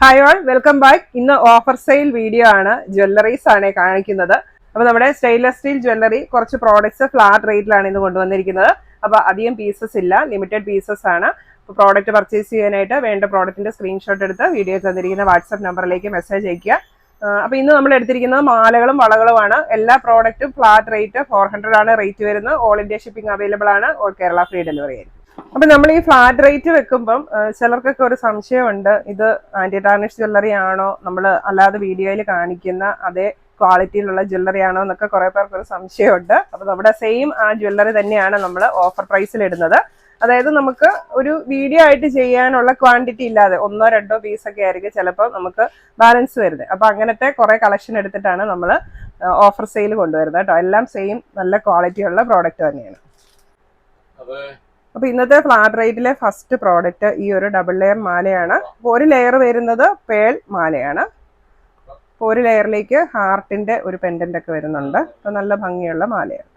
Hi all, welcome back. ഇന്ന് offer sale video ആണ്. Jewelleries ആണ് കാണിക്കുന്നത്. അപ്പോൾ നമ്മുടെ സ്റ്റെയിൻലെസ് സ്റ്റീൽ ജ്വല്ലറി കുറച്ച് പ്രോഡക്ട്സ് ഫ്ലാറ്റ് റേറ്റിലാണ് ഇന്ന് കൊണ്ടുവന്നിരിക്കുന്നത്. അപ്പോൾ അധികം പീസസ് ഇല്ല, ലിമിറ്റഡ് പീസസ് ആണ്. അപ്പോൾ പ്രോഡക്റ്റ് പർച്ചേസ് ചെയ്യാനായിട്ട് വേണ്ട പ്രോഡക്റ്റിന്റെ സ്ക്രീൻഷോട്ട് എടുത്ത് വീഡിയോ തന്നിരിക്കുന്ന വാട്സ്ആപ്പ് നമ്പറിലേക്ക് മെസ്സേജ് അയക്കുക. അപ്പോൾ ഇന്ന് നമ്മൾ എടുത്തിരിക്കുന്നത് മാലകളും വളകളുമാണ്. എല്ലാ പ്രോഡക്റ്റും ഫ്ലാറ്റ് റേറ്റ് 400 ആണ് റേറ്റ് വരുന്നത്. ഓൾ ഇന്ത്യ ഷിപ്പിംഗ് അവൈലബിൾ ആണ്. ഓൾ കേരള ഫ്രീ ഡെലിവറി ആയിരിക്കും. അപ്പൊ നമ്മൾ ഈ ഫ്ലാറ്റ് റേറ്റ് വെക്കുമ്പം ചിലർക്കൊക്കെ ഒരു സംശയമുണ്ട്, ഇത് ആന്റി ടാർണിഷ് ജ്വല്ലറി ആണോ, നമ്മൾ അല്ലാതെ വീഡിയോയിൽ കാണിക്കുന്ന അതേ ക്വാളിറ്റിയിലുള്ള ജ്വല്ലറി ആണോ എന്നൊക്കെ കുറെ പേർക്ക് ഒരു സംശയമുണ്ട്. അപ്പൊ നമ്മുടെ സെയിം ആ ജ്വല്ലറി തന്നെയാണ് നമ്മൾ ഓഫർ പ്രൈസിൽ ഇടുന്നത്. അതായത് നമുക്ക് ഒരു വീഡിയോ ആയിട്ട് ചെയ്യാനുള്ള ക്വാണ്ടിറ്റി ഇല്ലാതെ 1-2 പീസൊക്കെ ആയിരിക്കും ചിലപ്പോൾ നമുക്ക് ബാലൻസ് വരുന്നത്. അപ്പൊ അങ്ങനത്തെ കുറെ കളക്ഷൻ എടുത്തിട്ടാണ് നമ്മൾ ഓഫർ സെയിൽ കൊണ്ടുവരുന്നത് കേട്ടോ. എല്ലാം സെയിം നല്ല ക്വാളിറ്റിയുള്ള പ്രോഡക്റ്റ് തന്നെയാണ്. അപ്പൊ ഇന്നത്തെ ഫ്ലാറ്റ് റേറ്റിലെ ഫസ്റ്റ് പ്രോഡക്റ്റ് ഈ ഒരു ഡബിൾ ലെയർ മാലയാണ്. ഒരു ലെയർ വരുന്നത് പേൾ മാലയാണ്. ഒരു ലെയറിലേക്ക് ഹാർട്ടിന്റെ ഒരു പെൻഡന്റ് ഒക്കെ വരുന്നുണ്ട്. അപ്പൊ നല്ല ഭംഗിയുള്ള മാലയാണ്.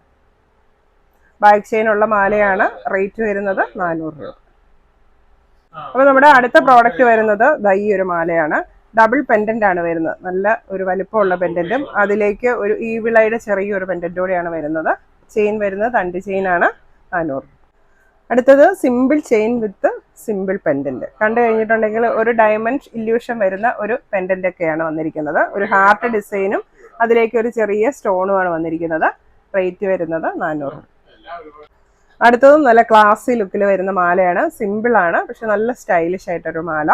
ബാക്ക് ചെയിൻ ഉള്ള മാലയാണ്. റേറ്റ് വരുന്നത് 400 രൂപ. അപ്പൊ നമ്മുടെ അടുത്ത പ്രോഡക്റ്റ് വരുന്നത് ഈ ഒരു മാലയാണ്. ഡബിൾ പെൻഡന്റ് ആണ് വരുന്നത്. നല്ല ഒരു വലിപ്പമുള്ള പെൻഡന്റും അതിലേക്ക് ഒരു ഈവിളയുടെ ചെറിയൊരു പെൻഡന്റോടെയാണ് വരുന്നത്. ചെയിൻ വരുന്നത് തണ്ട് ചെയിൻ ആണ്. 400. അടുത്തത് സിമ്പിൾ ചെയിൻ വിത്ത് സിമ്പിൾ പെൻഡന്റ്. കണ്ടു കഴിഞ്ഞിട്ടുണ്ടെങ്കിൽ ഒരു ഡയമണ്ട് ഇല്യൂഷൻ വരുന്ന ഒരു പെൻഡന്റ് ഒക്കെയാണ് വന്നിരിക്കുന്നത്. ഒരു ഹാർട്ട് ഡിസൈനും അതിലേക്ക് ഒരു ചെറിയ സ്റ്റോണുമാണ് വന്നിരിക്കുന്നത്. റേറ്റ് വരുന്നത് 400. അടുത്തതും നല്ല ക്ലാസി ലുക്കിൽ വരുന്ന മാലയാണ്. സിമ്പിൾ ആണ്, പക്ഷെ നല്ല സ്റ്റൈലിഷ് ആയിട്ടൊരു മാല.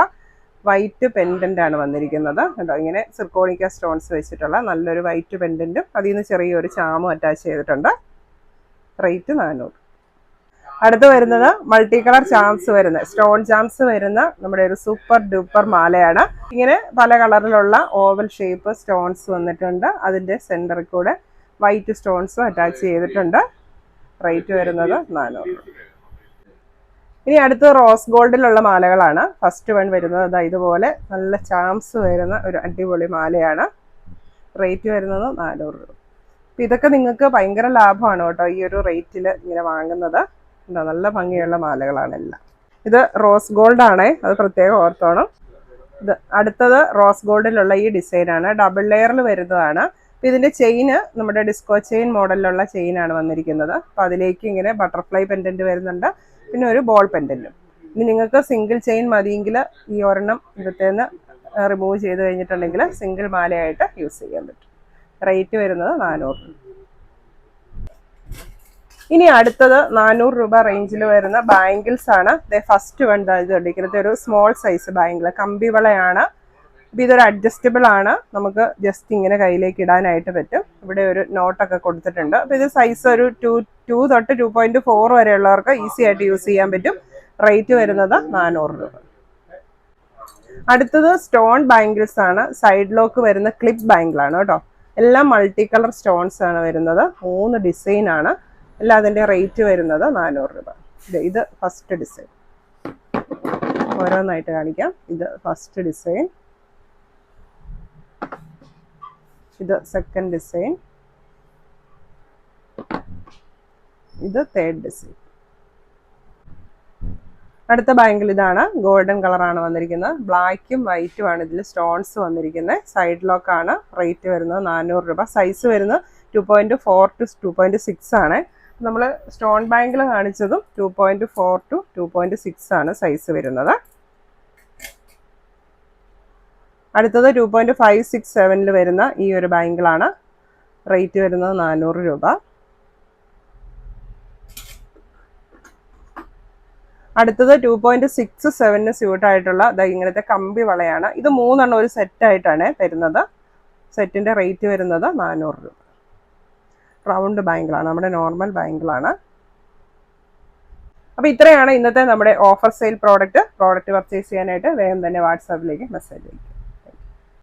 വൈറ്റ് പെൻഡന്റ് ആണ് വന്നിരിക്കുന്നത് കേട്ടോ. ഇങ്ങനെ സിർക്കോണിക്ക സ്റ്റോൺസ് വെച്ചിട്ടുള്ള നല്ലൊരു വൈറ്റ് പെൻഡന്റും അതിൽ നിന്ന് ചെറിയൊരു ചാമും അറ്റാച്ച് ചെയ്തിട്ടുണ്ട്. റേറ്റ് 400. അടുത്ത് വരുന്നത് മൾട്ടി കളർ ചാംസ് വരുന്ന സ്റ്റോൺ ചാംസ് വരുന്ന നമ്മുടെ ഒരു സൂപ്പർ ഡൂപ്പർ മാലയാണ്. ഇങ്ങനെ പല കളറിലുള്ള ഓവൽ ഷേപ്പ് സ്റ്റോൺസ് വന്നിട്ടുണ്ട്. അതിന്റെ സെന്ററിൽ കൂടെ വൈറ്റ് സ്റ്റോൺസും അറ്റാച്ച് ചെയ്തിട്ടുണ്ട്. റേറ്റ് വരുന്നത് 400. ഇനി അടുത്ത് റോസ് ഗോൾഡിലുള്ള മാലകളാണ്. ഫസ്റ്റ് വൺ വരുന്നത് ഇതുപോലെ നല്ല ചാംസ് വരുന്ന ഒരു അടിപൊളി മാലയാണ്. റേറ്റ് വരുന്നത് 400 രൂപ. അപ്പം ഇതൊക്കെ നിങ്ങൾക്ക് ഭയങ്കര ലാഭമാണ് കേട്ടോ ഈ ഒരു റേറ്റിൽ ഇങ്ങനെ വാങ്ങുന്നത്. നല്ല ഭംഗിയുള്ള മാലകളാണ് എല്ലാം. ഇത് റോസ് ഗോൾഡ് ആണേ, അത് പ്രത്യേകം ഓർത്തോണം. ഇത് അടുത്തത് റോസ് ഗോൾഡിലുള്ള ഈ ഡിസൈനാണ്. ഡബിൾ ലെയറിൽ വരുന്നതാണ്. അപ്പം ഇതിന്റെ ചെയിന് നമ്മുടെ ഡിസ്കോ ചെയിൻ മോഡലിലുള്ള ചെയിനാണ് വന്നിരിക്കുന്നത്. അപ്പം അതിലേക്ക് ഇങ്ങനെ ബട്ടർഫ്ലൈ പെൻഡന്റ് വരുന്നുണ്ട്, പിന്നെ ഒരു ബോൾ പെൻഡന്റും. ഇനി നിങ്ങൾക്ക് സിംഗിൾ ചെയിൻ മതിയെങ്കിൽ ഈ ഒരെണ്ണം ഇവിടുത്തേന്ന് റിമൂവ് ചെയ്ത് കഴിഞ്ഞിട്ടുണ്ടെങ്കിൽ സിംഗിൾ മാലയായിട്ട് യൂസ് ചെയ്യാൻ പറ്റും. റേറ്റ് വരുന്നത് 400. ഇനി അടുത്തത് 400 രൂപ റേഞ്ചിൽ വരുന്ന ബാംഗിൾസ് ആണ്. ഫസ്റ്റ് വൺ ഇങ്ങനത്തെ ഒരു സ്മോൾ സൈസ് ബാംഗിൾ കമ്പിവളയാണ്. അപ്പം ഇതൊരു അഡ്ജസ്റ്റബിൾ ആണ്. നമുക്ക് ജസ്റ്റ് ഇങ്ങനെ കയ്യിലേക്ക് ഇടാനായിട്ട് പറ്റും. ഇവിടെ ഒരു നോട്ടൊക്കെ കൊടുത്തിട്ടുണ്ട്. അപ്പം ഇത് സൈസ് ഒരു 2 തൊട്ട് 2.4 വരെയുള്ളവർക്ക് ഈസി ആയിട്ട് യൂസ് ചെയ്യാൻ പറ്റും. റേറ്റ് വരുന്നത് 400 രൂപ. അടുത്തത് സ്റ്റോൺ ബാംഗിൾസ് ആണ്. സൈഡ് ലോക്ക് വരുന്ന ക്ലിപ്പ് ബാംഗിൾ ആണ് കേട്ടോ. എല്ലാം മൾട്ടി കളർ സ്റ്റോൺസ് ആണ് വരുന്നത്. 3 ഡിസൈൻ ആണ്. എല്ലാം അതിൻ്റെ റേറ്റ് വരുന്നത് 400 രൂപ. ഇത് ഫസ്റ്റ് ഡിസൈൻ. ഓരോന്നായിട്ട് കാണിക്കാം. ഇത് ഫസ്റ്റ് ഡിസൈൻ, ഇത് സെക്കൻഡ് ഡിസൈൻ, ഇത് തേർഡ് ഡിസൈൻ. അടുത്ത ബാംഗിൾ ഇതാണ്. ഗോൾഡൻ കളറാണ് വന്നിരിക്കുന്നത്. ബ്ലാക്കും വൈറ്റും ആണ് ഇതിൽ സ്റ്റോൺസ് വന്നിരിക്കുന്നത്. സൈഡ് ലോക്ക് ആണ്. റേറ്റ് വരുന്നത് 400 രൂപ. സൈസ് വരുന്നത് 2.4 to 2.6 ആണ്. നമ്മൾ സ്റ്റോൺ ബാംഗിൾ കാണിച്ചതും 2.4 to 2.6 ആണ് സൈസ് വരുന്നത്. അടുത്തത് 2.567 വരുന്ന ഈ ഒരു ബാംഗിളാണ്. റേറ്റ് വരുന്നത് 400 രൂപ. അടുത്തത് 2.67 സ്യൂട്ടായിട്ടുള്ള ഇങ്ങനത്തെ കമ്പി വളയാണ്. ഇത് 3 എണ്ണം ഒരു സെറ്റായിട്ടാണ് തരുന്നത്. സെറ്റിന്റെ റേറ്റ് വരുന്നത് 400 രൂപ. റൗണ്ട് ബാംഗിളാണ്, നമ്മുടെ നോർമൽ ബാംഗിളാണ്. അപ്പോൾ ഇത്രയാണ് ഇന്നത്തെ നമ്മുടെ ഓഫർ സെയിൽ പ്രോഡക്റ്റ് പർച്ചേസ് ചെയ്യാനായിട്ട് വേഗം തന്നെ വാട്സാപ്പിലേക്ക് മെസ്സേജ് ചെയ്യും.